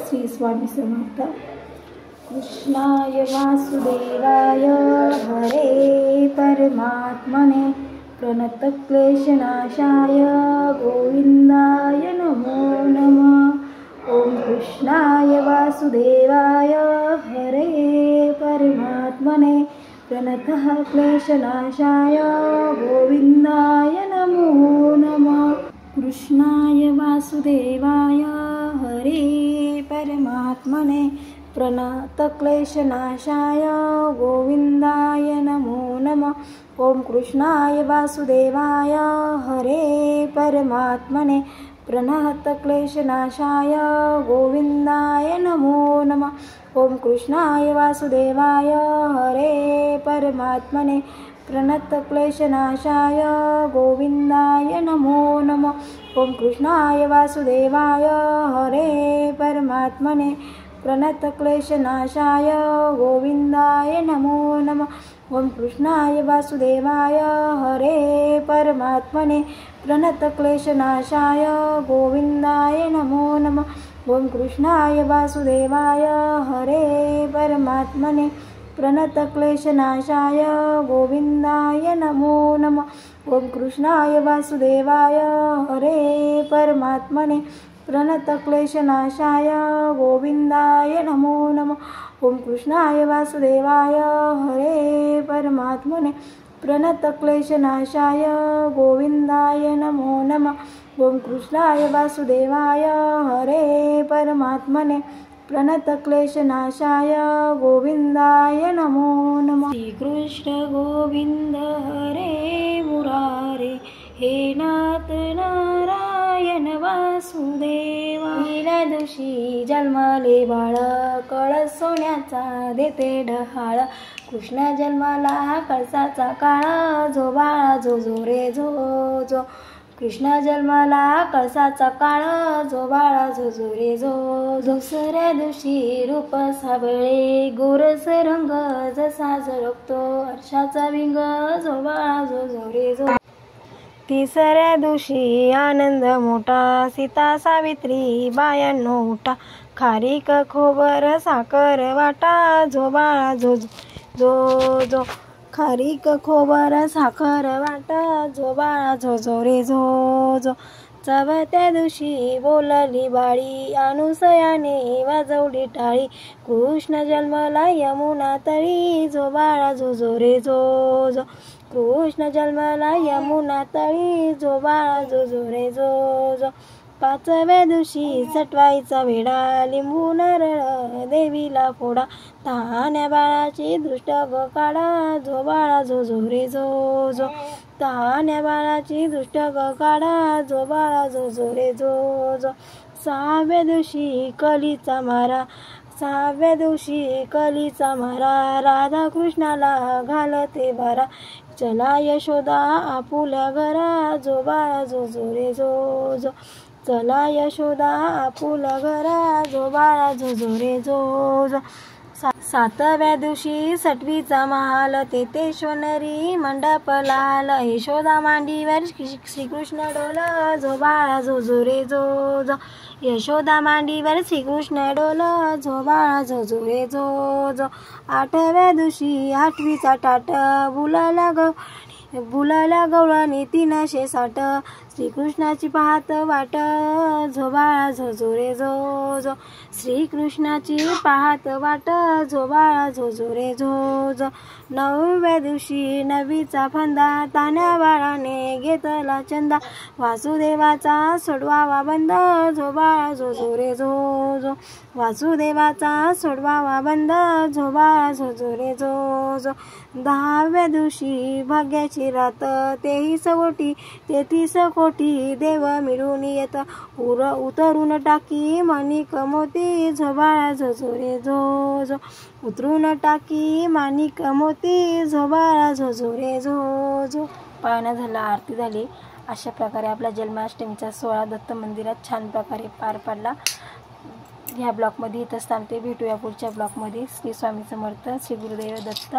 श्री स्वामी समर्थ। कृष्णाय वासुदेवाय हरे परमात्मने प्रणतक्लेशनाशाय गोविंदाय नमो नमः। ओम कृष्णाय वासुदेवाय हरे परमात्मने प्रणतः क्लेशनाशाय गोविंदाय नमो नमः। कृष्णाय वासुदेवाय हरे परमात्मने प्रणतक्लेशनाशाय गोविंदाय नमो नमः। ओम कृष्णाय वासुदेवाय हरे परमात्मने प्रणतक्लेशनाशाय गोविंदाय नमो नमः। ओम कृष्णाय वासुदेवाय हरे परमात्मने प्रणतक्लेशनाशाय गोविंदाय नमो नमः। ओम कृष्णाय वासुदेवाय हरे परमात्मने प्रणतक्लेशनाशाय गोविंदाय नमो नमः। ओम कृष्णाय वासुदेवाय हरे परमात्मने प्रणतक्लेशनाशाय गोविंदाय नमो नमः। ओम कृष्णाय वासुदेवाय हरे परमात्मने प्रणतक्लेशनाशाय गोविंदाय नमो नमः। ओम कृष्णाय वासुदेवाय हरे परमात्मने प्रणतक्लेशनाशाय गोविंदाय नमो नमः। ओम कृष्णाय वासुदेवाय हरे परमात्मने प्रणतक्लेशनाशाय गोविंदाय नमो नमः। ओम कृष्णाय वासुदेवाय हरे परमात्मने प्रणतक्लेशनाशाय गोविंदाय नमो नमः। श्री कृष्ण गोविंद हरे मुरारे हे नाथ नारायण वासुदेवा। पहिल्या दिवशी जन्मले बाळ कळस सोन्याचा देते डहाळ। कृष्ण जन्माला कळसाचा काळा जो बाळा जो जो रे जो जो। कृष्ण जन्माला कळसाचा काळा जो बाळा जो जो रे जो जो। दुसऱ्या दिवशी रूप साबळे गोरस रंग जसा झळकतो हर्षाचा विंग जो बाळा जो जो रे जो। तिसऱ्या दिवशी आनंद मोठा सीता सावित्री बायांनो उठा। खारीक खोबर साखर वाटा जो बाळा जो जो जो। खारीक खोबर साखर वाटा जो बाळा जो जो रे जो जो। चौथ्या दिवशी बोलली बाळी अनुसयाने वाजवली टाळी। कृष्ण जन्मला यमुना तळी जो बाळा जो जो रे जो जो। कृष्ण जन्मला यमुना तळी जो बाळा जो जो रे जो जो। पाचव्या दिवशी सटवाईचा वेडा लिंबू नारळ देवीला फोडा। तहान्या बाळाची दृष्ट ग काढा जो बाळा जो जो रे जो जो। तहान्या बाळाची दृष्ट ग काढा जो बाळा जो जो रे जो जो। सहाव्या दिवशी कलीचा मारा सहाव्या दिवशी कलीचा मारा राधा कृष्णाला घालते भारा। चला यशोदा आपुल्या घरा जो बाळा जो जो रे जो जो। चला यशोदा आपुल्या घरा जो बाळा जो जो रे जो जो। सातव्या दिवशी सटवीचा महाल तेथे सोनेरी मंडप लाल। यशोदा मांडीवर श्रीकृष्ण डोल जो बाळा जो जो रे जो जो। यशोदा मांडीवर श्रीकृष्ण डोल जो बाळा जो जो रे जो जो। आठव्या दिवशी आठवीचा ताट बुलाला गवळणी 360 श्रीकृष्णाची पाहत वाट जो बाळा जो जो रे जो जो। श्रीकृष्णाची पाहत वाट जो बाळा जो जो रे जो जो। नवव्या दिवशी नवीचा फंदा तान्या बाळाने घेतला चंदा। वासुदेवाचा सोडवावा बंद जो बाळा जो जो रे जो जो। वासुदेवाचा सोडवावा बंद जो बाळा जो जो रे जो जो। 10व्या दिवशी भाग्याची रात तेही सवटी तेथीस कोटी देव मिळून येत। उतरून टाकी माणिक मोती जो बाळा जो जो रे जो जो। उतरून टाकी माणिक मोती जो बाळा जो जो रे जो जो। पाळणा झाला आरती झाली। अशा प्रकारे आपला जन्माष्टमीचा सोहळा दत्त मंदिरात छान प्रकारे पार पडला। ह्या ब्लॉगमध्ये इथंच थांबते। भेटूया पुढच्या ब्लॉगमध्ये। श्री स्वामी समर्थ। श्री गुरुदेव दत्त।